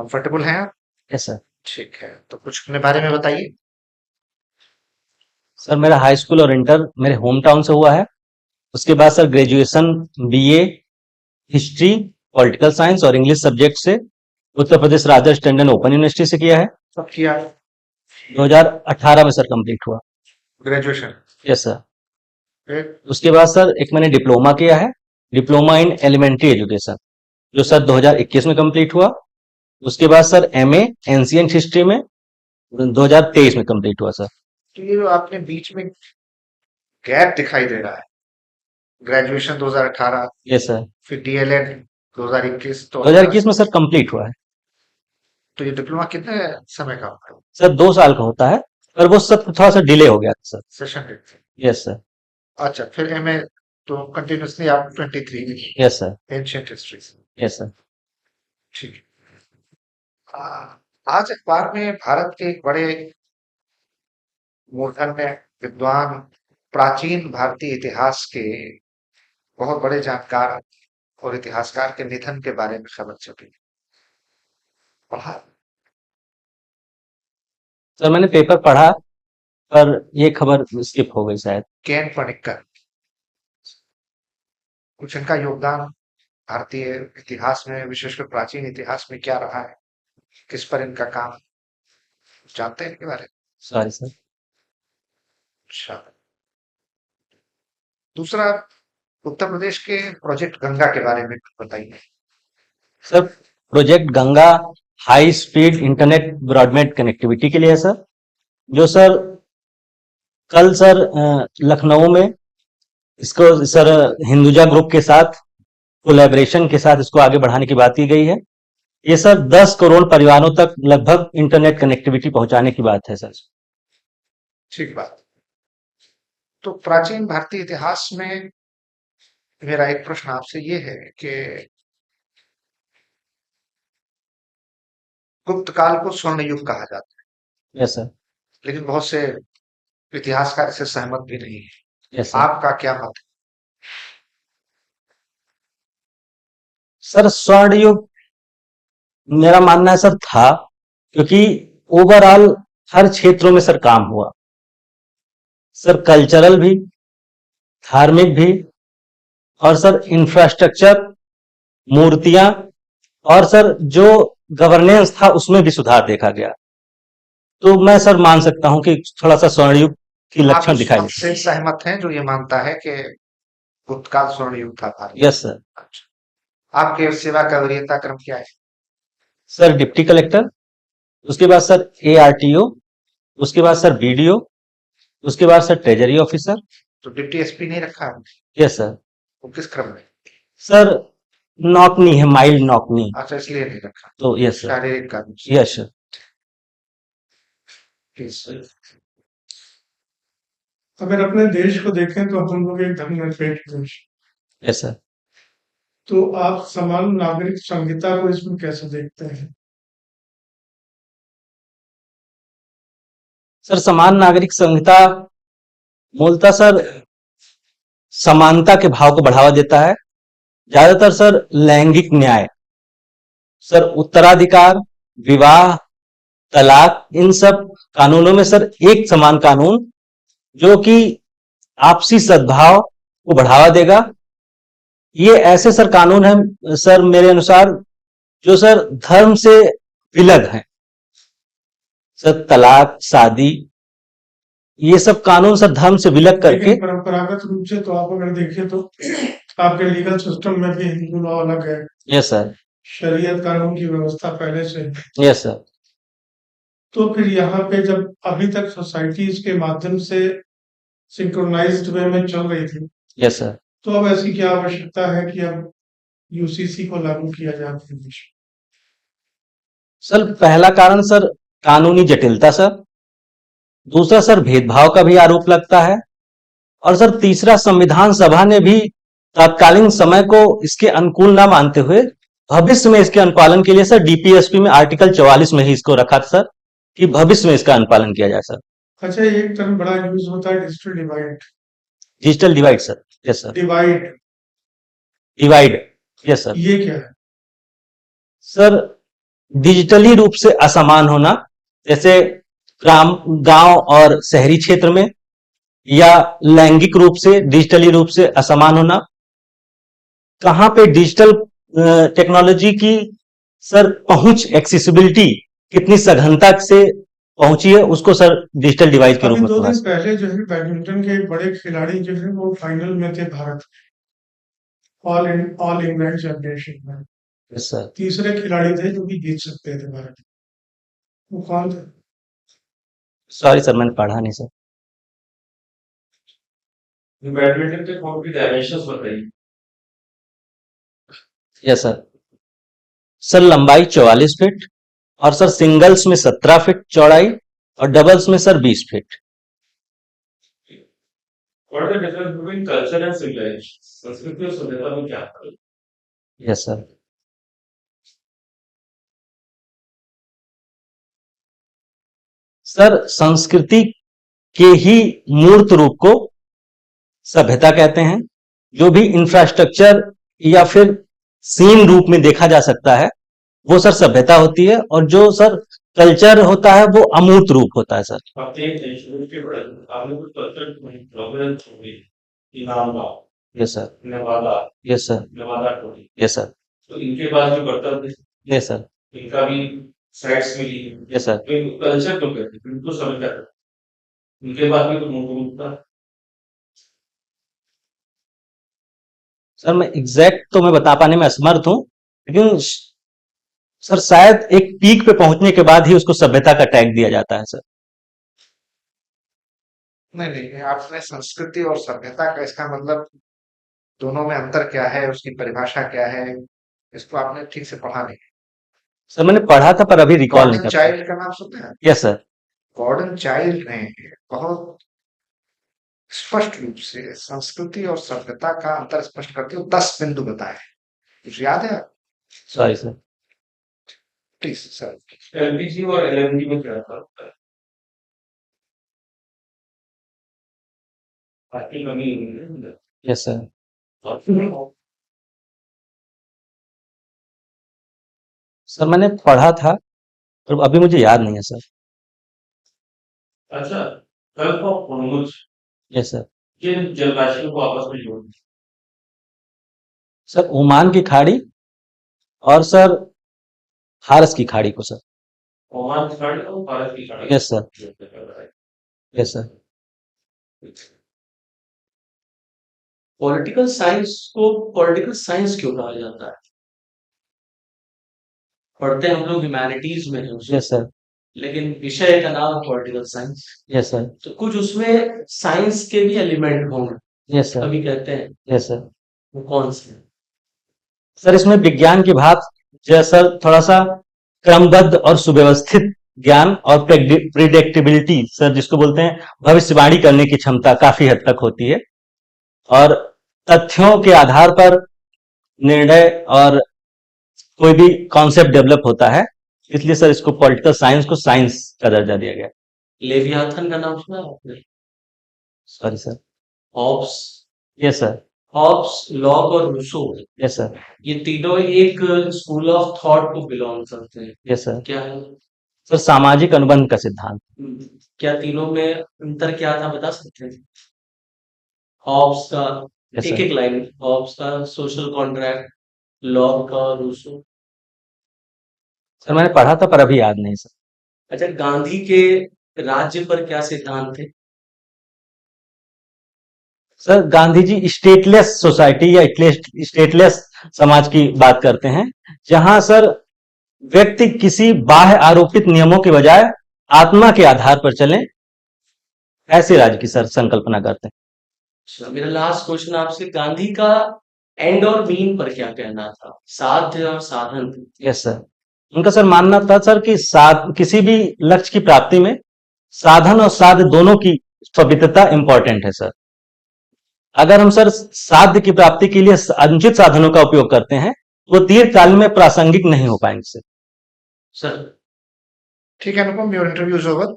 Comfortable हैं आप? Yes sir. ठीक है, तो कुछ अपने बारे में बताइए। सर मेरा हाई स्कूल और इंटर मेरे होम टाउन से हुआ है। उसके बाद sir graduation BA history, political science और इंग्लिश सब्जेक्ट से उत्तर प्रदेश राजर्ष टंडन ओपन यूनिवर्सिटी से किया है। सब किया? 2018 में सर कंप्लीट हुआ। ग्रेजुएशन? Yes sir. फिर? उसके बाद सर एक मैंने डिप्लोमा किया है, डिप्लोमा इन एलिमेंट्री एजुकेशन, जो सर 2021 में कंप्लीट हुआ। उसके बाद सर एमए एंशियंट हिस्ट्री में 2023 में कंप्लीट हुआ सर। तो ये जो आपने बीच में गैप दिखाई दे रहा है, ग्रेजुएशन 2018, यस सर। फिर डीएलएड 2021, तो आपका 2021 में सर कंप्लीट हुआ है। तो ये डिप्लोमा कितने समय का होता है? सर 2 साल का होता है, पर वो सब थोड़ा सा डिले हो गया था सर। सेशन डेट से? Yes sir. अच्छा, फिर एमए तो कंटिन्यूअसली आप 23 में यस सर। एंशिएंट हिस्ट्री से? Yes sir. ठीक है। आज अखबार में भारत के एक बड़े मूर्धन्य विद्वान, प्राचीन भारतीय इतिहास के बहुत बड़े जानकार और इतिहासकार के निधन के बारे में खबर छपी। पढ़ा? सर मैंने पेपर पढ़ा, पर ये खबर स्किप हो गई शायद। केन पनिक्कर, कुछ इनका योगदान भारतीय इतिहास में, विशेषकर प्राचीन इतिहास में क्या रहा है, किस पर इनका काम, जानते हैं इनके बारे में? Sorry sir. अच्छा। दूसरा, उत्तर प्रदेश के प्रोजेक्ट गंगा के बारे में कुछ बताइए। Sir project Ganga high speed internet broadband connectivity के लिए है सर, जो सर कल सर लखनऊ में इसको सर हिंदुजा ग्रुप के साथ कोलैबोरेशन के साथ इसको आगे बढ़ाने की बात की गई है। ये सर 10 करोड़ परिवारों तक लगभग इंटरनेट कनेक्टिविटी पहुंचाने की बात है सर। ठीक बात। तो प्राचीन भारतीय इतिहास में मेरा एक प्रश्न आपसे ये है कि गुप्त काल को स्वर्ण युग कहा जाता यस सर। है, लेकिन बहुत से इतिहासकार इससे सहमत भी नहीं है। Yes sir. आपका क्या मत है? सर स्वर्ण युग मेरा मानना है सर था, क्योंकि ओवरऑल हर क्षेत्रों में सर काम हुआ सर, कल्चरल भी, धार्मिक भी, और सर इंफ्रास्ट्रक्चर, मूर्तियां, और सर जो गवर्नेंस था उसमें भी सुधार देखा गया। तो मैं सर मान सकता हूं कि थोड़ा सा स्वर्ण युग की आप लक्षण उस दिखाई मत देते से सहमत हैं जो ये मानता है कि गुप्त काल स्वर्ण युग था हैं। भारत? Yes sir. अच्छा। आपके सेवा का वरीयता क्रम क्या है? सर डिप्टी कलेक्टर, उसके बाद सर एआरटीओ, उसके बाद सर बीडीओ, उसके बाद सर ट्रेजरी ऑफिसर। तो डिप्टी एसपी नहीं रखा है? Yes sir. वो किस क्रम में? सर नौकनी है, माइल्ड नौकनी। अच्छा, इसलिए नहीं रखा, तो यस सर। शारीरिक कारण से। Yes sir. Please। अगर अपने देश को देखें तो हम लोग एक धर्मनिरपेक्ष देश, यस सर। तो आप समान नागरिक संहिता को इसमें कैसे देखते हैं? सर समान नागरिक संहिता मूलतः सर समानता के भाव को बढ़ावा देता है। ज्यादातर सर लैंगिक न्याय, सर उत्तराधिकार, विवाह, तलाक, इन सब कानूनों में सर एक समान कानून, जो कि आपसी सद्भाव को बढ़ावा देगा। ये ऐसे सर कानून हैं सर मेरे अनुसार, जो सर धर्म से विलग हैं। सर तलाक, शादी, ये सब कानून सर धर्म से विलग करके। लेकिन परंपरागत रूप से तो आप अगर देखें तो आपके लीगल सिस्टम में भी हिंदू लॉ अलग है, यस सर। शरीयत कानून की व्यवस्था पहले से है। Yes sir. तो फिर यहाँ पे जब अभी तक सोसाइटी इसके माध्यम से सिंक्रोनाइज्ड वे में चल रही थी, यस सर। तो अब ऐसी क्या आवश्यकता है कि अब यूसीसी को लागू किया जाए अपने देश में? सर पहला कारण सर कानूनी जटिलता सर, दूसरा सर भेदभाव का भी आरोप लगता है, और सर तीसरा संविधान सभा ने भी तत्कालीन समय को इसके अनुकूल ना मानते हुए भविष्य में इसके अनुपालन के लिए सर डीपीएसपी में आर्टिकल 44 में ही इसको रखा था सर, कि भविष्य में इसका अनुपालन किया जाए सर। अच्छा, एक टर्म बड़ा यूज होता है digital divide. Digital divide sir. Yes sir. Divide, divide. Yes sir. ये क्या है? सर डिजिटली रूप से असमान होना, जैसे गांव और शहरी क्षेत्र में, या लैंगिक रूप से डिजिटली रूप से असमान होना। कहां पे डिजिटल टेक्नोलॉजी की सर पहुंच, एक्सेसिबिलिटी कितनी सघनता से पहुंची है, उसको सर डिजिटल डिवाइस के रूप अभी में 2 थोड़ा दिन सा। पहले जो है बैडमिंटन के एक बड़े खिलाड़ी जो है वो फाइनल में थे भारत ऑल इंग्लैंड चैंपियनशिप में। Yes sir. तीसरे खिलाड़ी थे जो कि जीत सकते थे भारत। वो कौन थे? सॉरी सर, मैंने पढ़ा नहीं सर। बैडमिंटन के कौन सी डायमेंशंस बताइए। Yes sir. सर लंबाई 44 फीट, और सर सिंगल्स में 17 फीट चौड़ाई, और डबल्स में sir 20 feet. What is the difference between culture and civilization? संस्कृति और सभ्यता में क्या अंतर है? Yes sir. सर संस्कृति के ही मूर्त रूप को सभ्यता कहते हैं। जो भी इंफ्रास्ट्रक्चर या फिर सीन रूप में देखा जा सकता है वो सर सभ्यता होती है, और जो सर कल्चर होता है वो अमूर्त रूप होता है सर। आपने शुरू के बड़े आपने कुछ कल्चर प्रोग्राम छोड़ी Inam Bagh, yes sir. Nawada, yes sir. Nawada Toli, yes sir. तो इनके पास जो बर्तन थे यस सर। इनका भी साइट्स मिली है। Yes sir. तो इनको कल्चर क्यों कहते हैं? इनको समझ आता है। इनके पास भी तो मूर्त था। सर मैं एग्जैक्ट तो मैं बता पाने में असमर्थ हूं, लेकिन सर शायद एक पीक पे पहुंचने के बाद ही उसको सभ्यता का टैग दिया जाता है सर। नहीं, आपने संस्कृति और सभ्यता का इसका मतलब दोनों में अंतर क्या है, उसकी परिभाषा क्या है, इसको आपने ठीक से पढ़ा नहीं। सर मैंने पढ़ा था पर अभी रिकॉल नहीं गॉर्डन कर पाया। चाइल्ड का नाम सुनते हैं? Yes sir. गॉर्डन चाइल्ड ने बहुत स्पष्ट रूप से संस्कृति और सभ्यता का अंतर स्पष्ट करते हुए 10 बिंदु बताए। कुछ याद है? Sorry sir. Please sir. LPG और एलएनजी में क्या अंतर होता है? आपकी कमी है। Yes sir. सर मैंने पढ़ा था पर अभी मुझे याद नहीं है सर। अच्छा, gulf of Hormuz yes sir. किन जलराशियों को आपस में जोड़ती है? सर ओमान की खाड़ी, और सर फारस की खाड़ी को सर। ओमान की खाड़ी और भारत की खाड़ी। Yes sir. Yes sir. Political science को पॉलिटिकल साइंस क्यों कहा जाता है? पढ़ते हम लोग ह्यूमैनिटीज में है उसे, यस सर। लेकिन विषय का नाम पॉलिटिकल साइंस, यस सर। तो कुछ उसमें साइंस के भी एलिमेंट होंगे, यस सर। कभी कहते हैं, यस सर। वो कौन से? सर इसमें विज्ञान की भाग जैसा थोड़ा सा क्रमबद्ध और सुव्यवस्थित ज्ञान, और प्रिडिक्टेबिलिटी सर जिसको बोलते हैं भविष्यवाणी करने की क्षमता काफी हद तक होती है, और तथ्यों के आधार पर निर्णय और कोई भी कॉन्सेप्ट डेवलप होता है, इसलिए सर इसको पॉलिटिकल साइंस को साइंस का दर्जा दिया गया। लेवियाथन का नाम सुना है आपने? Sorry sir. Hobbes, yes sir. Hobbes, Locke और रूसो, यस सर। ये तीनों एक स्कूल ऑफ थॉट को बिलोंग करते हैं। Yes sir. क्या है? सर सामाजिक अनुबंध का सिद्धांत। क्या तीनों में अंतर क्या था बता सकते हैं? हॉब्स का यस एक सर। एक लाइन, हॉब्स का सोशल कॉन्ट्रैक्ट, लॉक का रूसो। सर मैंने पढ़ा था पर अभी याद नहीं सर। अच्छा, गांधी के राज्य पर क्या सिद्धांत थे? Sir Gandhi ji stateless society या स्टेटलेस समाज की बात करते हैं, जहां सर व्यक्ति किसी बाह्य आरोपित नियमों के बजाय आत्मा के आधार पर चले, ऐसे राज्य की सर संकल्पना करते हैं। अच्छा, मेरा लास्ट क्वेश्चन आपसे, गांधी का एंड और मीन पर क्या कहना था? साध्य और साधन। Yes sir. उनका सर मानना था सर कि किसी भी लक्ष्य की प्राप्ति में साधन और साध्य दोनों की पवित्रता इंपॉर्टेंट है सर। अगर हम सर साध्य की प्राप्ति के लिए अनुचित साधनों का उपयोग करते हैं, वो दीर्घकाल में प्रासंगिक नहीं हो पाएंगे सर। सर ठीक है अनुपम, योर इंटरव्यू इज ओवर।